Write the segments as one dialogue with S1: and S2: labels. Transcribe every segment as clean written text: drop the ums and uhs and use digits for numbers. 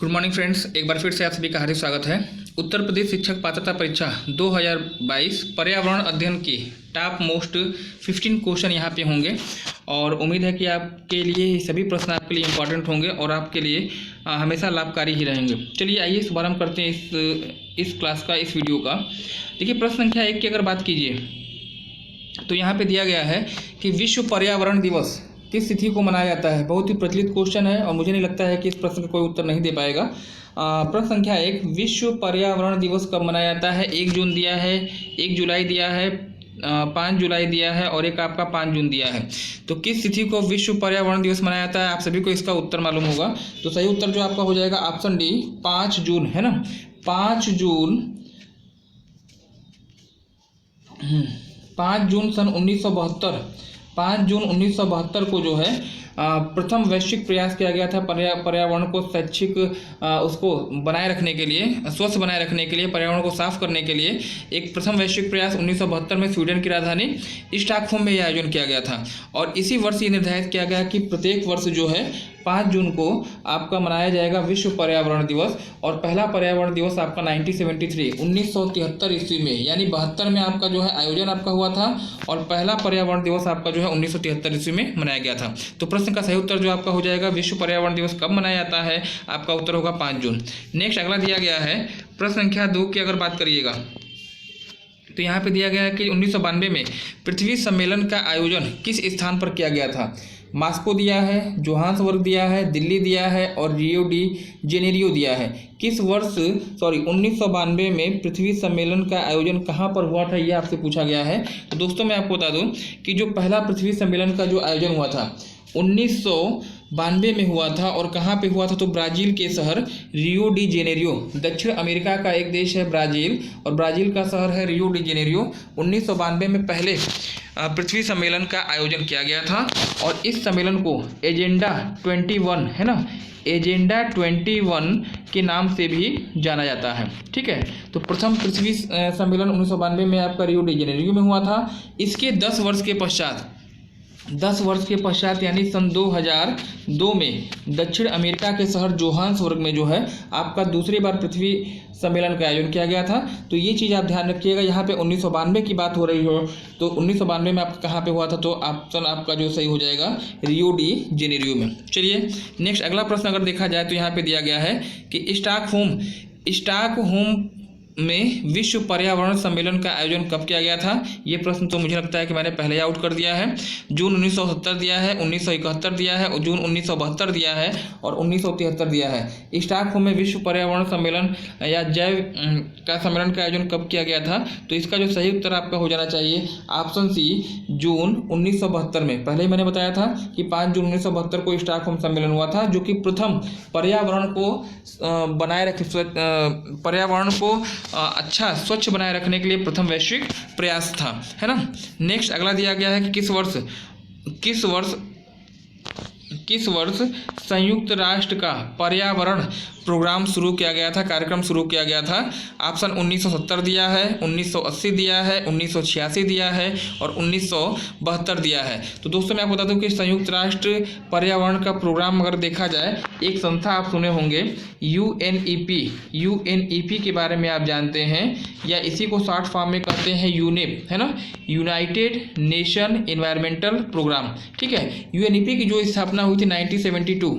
S1: Good morning friends, एक बार फिर से आप सभी का हार्दिक स्वागत है। उत्तर प्रदेश शिक्षक पात्रता परीक्षा 2022 पर्यावरण अध्ययन की टॉप मोस्ट 15 क्वेश्चन यहाँ पे होंगे और उम्मीद है कि आपके लिए सभी प्रश्न आपके लिए इम्पॉर्टेंट होंगे और आपके लिए हमेशा लाभकारी ही रहेंगे। चलिए आइए शुभारंभ करते हैं इस क्लास का, इस वीडियो का। देखिए, प्रश्न संख्या 1 की अगर बात कीजिए तो यहाँ पे दिया गया है कि विश्व पर्यावरण दिवस किस तिथि को मनाया जाता है। बहुत ही प्रचलित क्वेश्चन है और मुझे नहीं लगता है कि इस प्रश्न का कोई उत्तर नहीं दे पाएगा। प्रश्न संख्या 1, विश्व पर्यावरण दिवस कब मनाया जाता है। 1 जून दिया है, 1 जुलाई दिया है, 5 जुलाई दिया है और एक आपका 5 जून दिया है। तो किस तिथि को विश्व पर्यावरण दिवस मनाया जाता है, आप सभी को इसका उत्तर मालूम होगा। तो सही उत्तर जो आपका हो जाएगा ऑप्शन डी, 5 जून, है ना। 5 जून सन 1972, 5 जून 1972 को जो है प्रथम वैश्विक प्रयास किया गया था पर्यावरण को शैक्षिक उसको बनाए रखने के लिए, स्वस्थ बनाए रखने के लिए, पर्यावरण को साफ करने के लिए एक प्रथम वैश्विक प्रयास 1972 में स्वीडन की राजधानी स्टॉकहोम में यह आयोजन किया गया था। और इसी वर्ष ये निर्धारित किया गया कि प्रत्येक वर्ष जो है 5 जून को आपका मनाया जाएगा विश्व पर्यावरण दिवस। और पहला पर्यावरण दिवस आपका 1973 ईस्वी में, यानी 72 में आपका जो है आयोजन आपका हुआ था और पहला पर्यावरण दिवस आपका जो है 1973 ईस्वी में मनाया गया था। तो प्रश्न का सही उत्तर जो आपका हो जाएगा विश्व पर्यावरण दिवस कब मनाया जाता है, आपका उत्तर होगा 5 जून। नेक्स्ट अगला दिया गया है प्रश्न संख्या 2 की अगर बात करिएगा तो यहाँ पे दिया गया है कि 1992 में पृथ्वी सम्मेलन का आयोजन किस स्थान पर किया गया था। मास्को दिया है, जोहान्सबर्ग दिया है, दिल्ली दिया है और रियो डी जेनेरियो दिया है। किस वर्ष 1992 में पृथ्वी सम्मेलन का आयोजन कहाँ पर हुआ था, ये आपसे पूछा गया है। तो दोस्तों मैं आपको बता दूं कि जो पहला पृथ्वी सम्मेलन का जो आयोजन हुआ था 1992 में हुआ था और कहाँ पे हुआ था, तो ब्राज़ील के शहर रियो डी जेनेरियो। दक्षिण अमेरिका का एक देश है ब्राज़ील और ब्राज़ील का शहर है रियो डी जेनेरियो। 1992 में पहले पृथ्वी सम्मेलन का आयोजन किया गया था और इस सम्मेलन को एजेंडा 21, है ना, एजेंडा 21 के नाम से भी जाना जाता है। ठीक है, तो प्रथम पृथ्वी सम्मेलन 1992 में आपका रियो डी जेनेरियो में हुआ था। इसके 10 वर्ष के पश्चात यानी सन 2002 में दक्षिण अमेरिका के शहर जोहान्सबर्ग में जो है आपका दूसरी बार पृथ्वी सम्मेलन का आयोजन किया गया था। तो ये चीज़ आप ध्यान रखिएगा, यहाँ पे 1992 की बात हो रही हो तो 1992 में आपका कहाँ पे हुआ था, तो ऑप्शन आपका जो सही हो जाएगा रियो डी जेनेरियो में। चलिए नेक्स्ट अगला प्रश्न अगर देखा जाए तो यहाँ पे दिया गया है कि स्टॉकहोम में विश्व पर्यावरण सम्मेलन का आयोजन कब किया गया था। ये प्रश्न तो मुझे लगता है कि मैंने पहले आउट कर दिया है। जून 1970 दिया है, 1971 दिया है, जून 1972 दिया है और 1973 दिया है। स्टॉकहोम में विश्व पर्यावरण सम्मेलन या जैव का सम्मेलन का आयोजन कब किया गया था, तो इसका जो सही उत्तर आपका हो जाना चाहिए ऑप्शन सी, जून 1972 में। पहले ही मैंने बताया था कि 5 जून 1972 को स्टॉकहोम सम्मेलन हुआ था, जो कि प्रथम पर्यावरण को बनाए रखे, पर्यावरण को अच्छा स्वच्छ बनाए रखने के लिए प्रथम वैश्विक प्रयास था, है ना। नेक्स्ट अगला दिया गया है कि किस वर्ष संयुक्त राष्ट्र का पर्यावरण प्रोग्राम शुरू किया गया था, कार्यक्रम शुरू किया गया था। ऑप्शन 1970 दिया है, 1980 दिया है, 1986 दिया है और 1972 दिया है। तो दोस्तों मैं आपको बता दूं कि संयुक्त राष्ट्र पर्यावरण का प्रोग्राम अगर देखा जाए, एक संस्था आप सुने होंगे यूएनईपी के बारे में आप जानते हैं, या इसी को शॉर्ट फॉर्म में कहते हैं यूनेप, है ना, यूनाइटेड नेशन एनवायरमेंटल प्रोग्राम। ठीक है, यूएनईपी की जो स्थापना हुई थी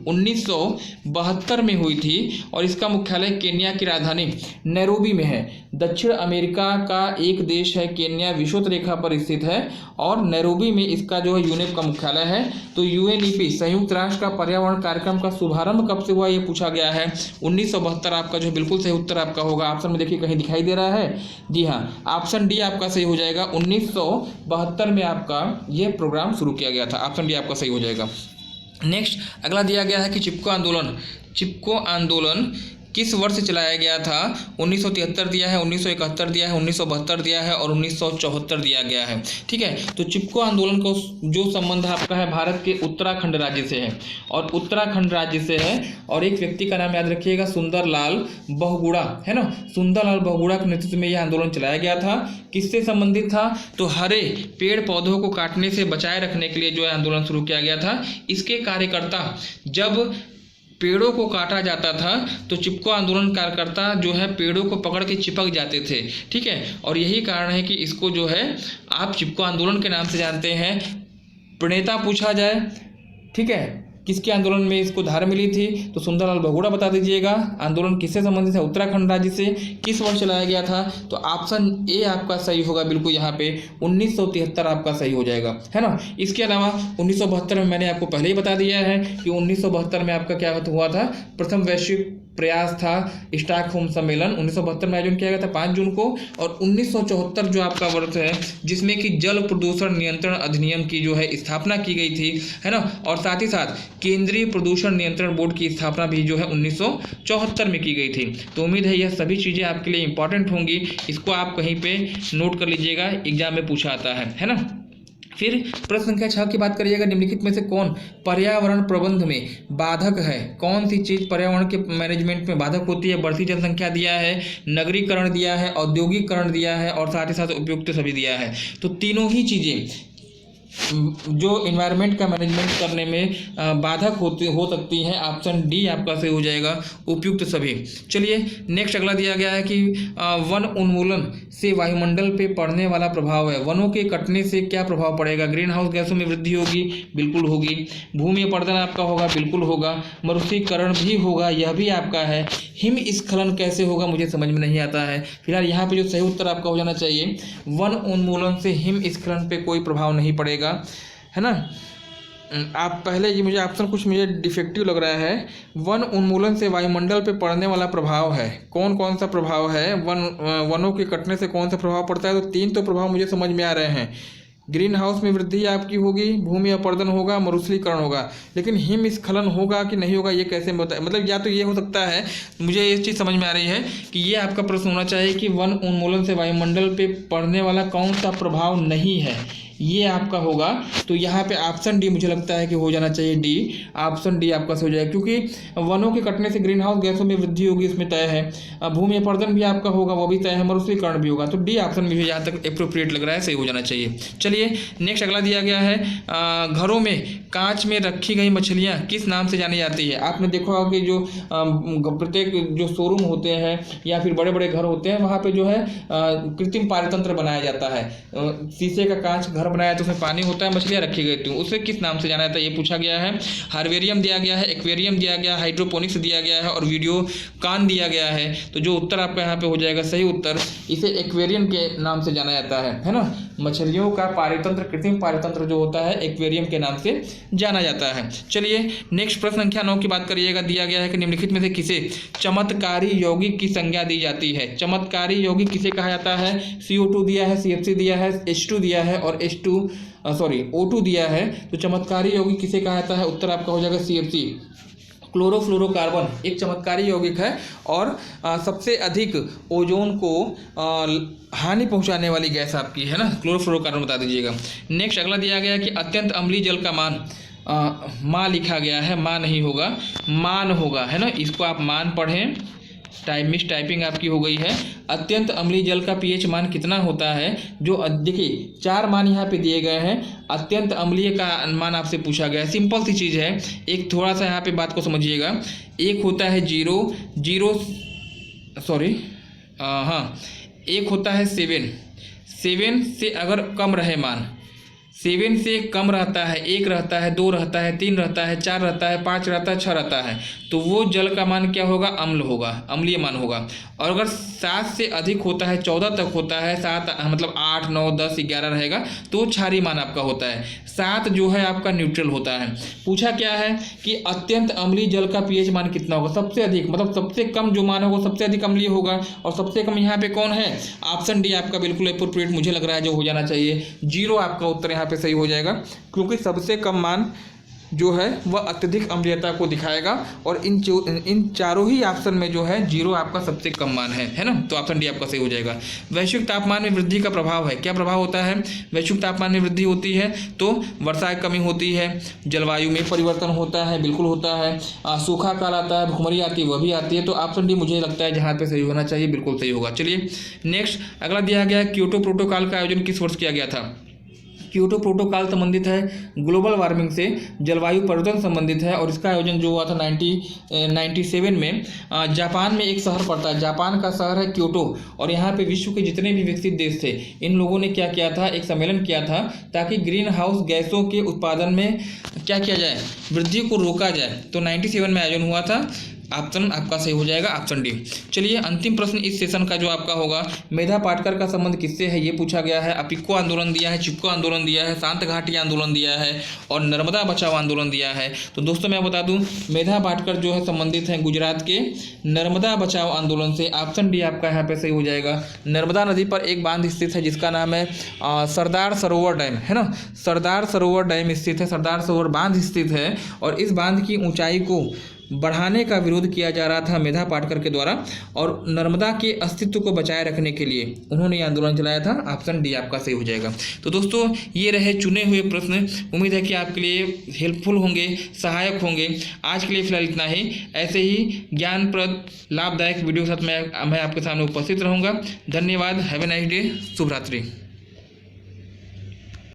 S1: 1972 में हुई थी और इसका मुख्यालय केन्या की राजधानी नैरोबी में है। दक्षिण अमेरिका का एक देश है केन्या, विषुवत रेखा पर स्थित है और नैरोबी में इसका जो है यूनेप का मुख्यालय है। तो यूएनईपी संयुक्त राष्ट्र का पर्यावरण कार्यक्रम का शुभारंभ कब से हुआ, ये पूछा गया है 1972। आपका जो है बिल्कुल सही उत्तर आपका होगा। ऑप्शन में देखिए कहीं दिखाई दे रहा है, जी हाँ, ऑप्शन डी आपका सही हो जाएगा। 1972 में आपका यह प्रोग्राम शुरू किया गया था, ऑप्शन डी आपका सही हो जाएगा। नेक्स्ट अगला दिया गया है कि चिपको आंदोलन किस वर्ष चलाया गया था। 1973 दिया है, 1971 दिया है, 1972 दिया है और 1974 दिया गया है। ठीक है, तो चिपको आंदोलन को जो संबंध आपका है भारत के उत्तराखंड राज्य से है और उत्तराखंड राज्य से है और एक व्यक्ति का नाम याद रखिएगा, सुंदरलाल बहुगुणा, है ना। सुंदरलाल बहुगुणा के नेतृत्व में यह आंदोलन चलाया गया था। किससे संबंधित था, तो हरे पेड़ पौधों को काटने से बचाए रखने के लिए जो आंदोलन शुरू किया गया था। इसके कार्यकर्ता जब पेड़ों को काटा जाता था तो चिपको आंदोलन कार्यकर्ता जो है पेड़ों को पकड़ के चिपक जाते थे, ठीक है। और यही कारण है कि इसको जो है आप चिपको आंदोलन के नाम से जानते हैं। प्रणेता पूछा जाए, ठीक है, किसके आंदोलन में इसको धार मिली थी, तो सुंदरलाल बहुगुणा बता दीजिएगा। आंदोलन किससे संबंधित है, उत्तराखंड राज्य से। किस वर्ष चलाया गया था, तो ऑप्शन ए आपका सही होगा बिल्कुल यहाँ पे 1973 आपका सही हो जाएगा, है ना। इसके अलावा 1972 में मैंने आपको पहले ही बता दिया है कि 1972 में आपका क्या हुआ था, प्रथम वैश्विक प्रयास था स्टॉकहोम सम्मेलन 1972 में आयोजन किया गया था 5 जून को। और 1974 जो आपका वर्ष है जिसमें कि जल प्रदूषण नियंत्रण अधिनियम की जो है स्थापना की गई थी, है ना। और साथ ही साथ केंद्रीय प्रदूषण नियंत्रण बोर्ड की स्थापना भी जो है 1974 में की गई थी। तो उम्मीद है यह सभी चीज़ें आपके लिए इंपॉर्टेंट होंगी, इसको आप कहीं पे नोट कर लीजिएगा, एग्जाम में पूछा आता है ना। फिर प्रश्न संख्या 6 की बात करिएगा, निम्नलिखित में से कौन पर्यावरण प्रबंध में बाधक है, कौन सी चीज पर्यावरण के मैनेजमेंट में बाधक होती है। बढ़ती जनसंख्या दिया है, नगरीकरण दिया है, औद्योगिकरण दिया है और साथ ही साथ उपयुक्त सभी दिया है। तो तीनों ही चीजें जो इन्वायरमेंट का मैनेजमेंट करने में बाधक हो सकती हैं। ऑप्शन डी आपका सही हो जाएगा, उपयुक्त सभी। चलिए नेक्स्ट अगला दिया गया है कि वन उन्मूलन से वायुमंडल पे पड़ने वाला प्रभाव है। वनों के कटने से क्या प्रभाव पड़ेगा, ग्रीन हाउस गैसों में वृद्धि होगी, बिल्कुल होगी। भूमि अपरदन आपका होगा, बिल्कुल होगा। मरुस्थलीकरण भी होगा, यह भी आपका है। हिमस्खलन कैसे होगा, मुझे समझ में नहीं आता है। फिलहाल यहाँ पे जो सही उत्तर आपका हो जाना चाहिए, वन उन्मूलन से हिमस्खलन पे कोई प्रभाव नहीं पड़ेगा, है ना। आप पहले ये मुझे डिफेक्टिव लग रहा है। वन उन्मूलन से वायुमंडल पे पड़ने वाला प्रभाव है, कौन कौन सा प्रभाव है, वनों के कटने से कौन सा प्रभाव पड़ता है। तो 3 तो प्रभाव मुझे समझ में आ रहे हैं। ग्रीन हाउस में वृद्धि आपकी होगी, भूमि अपरदन होगा, मरुस्थलीकरण होगा। लेकिन हिमस्खलन होगा कि नहीं होगा ये कैसे मतलब या तो ये हो सकता है, मुझे ये चीज़ समझ में आ रही है कि ये आपका प्रश्न होना चाहिए कि वन उन्मूलन से वायुमंडल पे पड़ने वाला कौन सा प्रभाव नहीं है, ये आपका होगा। तो यहाँ पे ऑप्शन डी मुझे लगता है कि हो जाना चाहिए, डी। ऑप्शन डी आपका सही हो जाएगा, क्योंकि वनों के कटने से ग्रीन हाउस गैसों में वृद्धि होगी, इसमें तय है। भूमि अपरदन भी आपका होगा, वो भी तय है। मरुस्थलीकरण भी होगा। तो डी ऑप्शन मुझे यहाँ तक एप्रोप्रिएट लग रहा है, सही हो जाना चाहिए। चलिए नेक्स्ट अगला दिया गया है, घरों में कांच में रखी गई मछलियाँ किस नाम से जानी जाती है। आपने देखा होगा कि जो प्रत्येक जो शोरूम होते हैं या फिर बड़े बड़े घर होते हैं, वहाँ पे जो है कृत्रिम पारितंत्र बनाया जाता है। शीशे का कांच घर बनाया तो उसमें पानी होता है, मछलियाँ रखी गई थी, उसे किस नाम से जाना जाता है, ये पूछा गया है। हार्वेरियम दिया गया है, एक्वेरियम दिया गया है, हाइड्रोपोनिक्स दिया गया है और वीडियो कान दिया गया है। तो जो उत्तर आपका यहाँ पे हो जाएगा सही उत्तर, इसे एक्वेरियम के नाम से जाना जाता है ना। मछलियों का पारितंत्र, कृत्रिम पारितंत्र जो होता है, एक्वेरियम के नाम से जाना जाता है। चलिए नेक्स्ट प्रश्न संख्या 9 की बात करिएगा। दिया गया है कि निम्नलिखित में से किसे चमत्कारी यौगिक की संज्ञा दी जाती है। चमत्कारी यौगिक किसे कहा जाता है। CO2 दिया है, CFC दिया है, H2 दिया है और O2 दिया है। तो चमत्कारी यौगिक किसे कहा जाता है, उत्तर आपका हो जाएगा CFC। क्लोरोफ्लोरोकार्बन एक चमत्कारी यौगिक है और सबसे अधिक ओजोन को हानि पहुंचाने वाली गैस आपकी है ना, क्लोरोफ्लोरोकार्बन बता दीजिएगा। नेक्स्ट अगला दिया गया कि अत्यंत अम्लीय जल का मान, माँ लिखा गया है, माँ नहीं होगा, मान होगा, है ना। इसको आप मान पढ़ें, मिस टाइपिंग आपकी हो गई है। अत्यंत अम्लीय जल का pH मान कितना होता है, जो देखिए 4 मान यहाँ पे दिए गए हैं। अत्यंत अम्लीय का मान आपसे पूछा गया है, सिंपल सी चीज़ है। एक थोड़ा सा यहाँ पे बात को समझिएगा। एक होता है 0, एक होता है 7 से अगर कम रहे मान, 7 से कम रहता है, 1 रहता है, 2 रहता है, 3 रहता है, 4 रहता है, 5 रहता है, 6 रहता है, तो वो जल का मान क्या होगा, अम्ल होगा, अम्लीय मान होगा। और अगर 7 से अधिक होता है, 14 तक होता है, 7 मतलब 8, 9, 10, 11 रहेगा तो क्षारीय मान आपका होता है। 7 जो है आपका न्यूट्रल होता है। पूछा क्या है कि अत्यंत अम्लीय जल का pH मान कितना होगा, सबसे अधिक मतलब सबसे कम जो मान होगा सबसे अधिक अम्लीय होगा। और सबसे कम यहाँ पे कौन है, ऑप्शन डी आपका बिल्कुल एप्रोप्रिएट मुझे लग रहा है जो हो जाना चाहिए। 0 आपका उत्तर यहाँ पे सही हो जाएगा, क्योंकि सबसे कम मान जो है वह अत्यधिक अम्लीयता को दिखाएगा। और इन चारों ही ऑप्शन में जो है 0 आपका सबसे कम मान है ना। तो ऑप्शन डी आपका सही हो जाएगा। वैश्विक तापमान में वृद्धि का प्रभाव है, क्या प्रभाव होता है, वैश्विक तापमान में वृद्धि होती है तो वर्षा की कमी होती है, जलवायु में परिवर्तन होता है, बिल्कुल होता है, सूखा काल आता है, भूखमरी आती है, वह भी आती है। तो ऑप्शन डी मुझे लगता है जहाँ पे सही होना चाहिए, बिल्कुल सही होगा। चलिए नेक्स्ट अगला दिया गया है, क्योटो प्रोटोकॉल का आयोजन किस वर्ष किया गया था। क्योटो प्रोटोकॉल संबंधित है ग्लोबल वार्मिंग से, जलवायु परिवर्तन संबंधित है। और इसका आयोजन जो हुआ था 1997 में जापान में एक शहर पड़ता है, जापान का शहर है क्योटो। और यहाँ पे विश्व के जितने भी विकसित देश थे, इन लोगों ने क्या किया था, एक सम्मेलन किया था ताकि ग्रीन हाउस गैसों के उत्पादन में क्या किया जाए, वृद्धि को रोका जाए। तो 97 में आयोजन हुआ था। ऑप्शन आपका सही हो जाएगा, ऑप्शन डी। चलिए अंतिम प्रश्न इस सेशन का जो आपका होगा, मेधा पाटकर का संबंध किससे है, ये पूछा गया है। अपिको आंदोलन दिया है, चिपको आंदोलन दिया है, शांत घाटी आंदोलन दिया है और नर्मदा बचाओ आंदोलन दिया है। तो दोस्तों मैं बता दूं, मेधा पाटकर जो है संबंधित है गुजरात के नर्मदा बचाओ आंदोलन से। ऑप्शन डी आपका यहाँ पे सही हो जाएगा। नर्मदा नदी पर एक बांध स्थित है जिसका नाम है सरदार सरोवर डैम, है ना, सरदार सरोवर डैम स्थित है, सरदार सरोवर बांध स्थित है। और इस बांध की ऊंचाई को बढ़ाने का विरोध किया जा रहा था मेधा पाटकर के द्वारा, और नर्मदा के अस्तित्व को बचाए रखने के लिए उन्होंने ये आंदोलन चलाया था। ऑप्शन डी आपका सही हो जाएगा। तो दोस्तों ये रहे चुने हुए प्रश्न, उम्मीद है कि आपके लिए हेल्पफुल होंगे, सहायक होंगे। आज के लिए फिलहाल इतना ही। ऐसे ही ज्ञानप्रद लाभदायक वीडियो के साथ मैं आपके सामने उपस्थित रहूँगा। धन्यवाद। Have a nice day. शुभ रात्रि।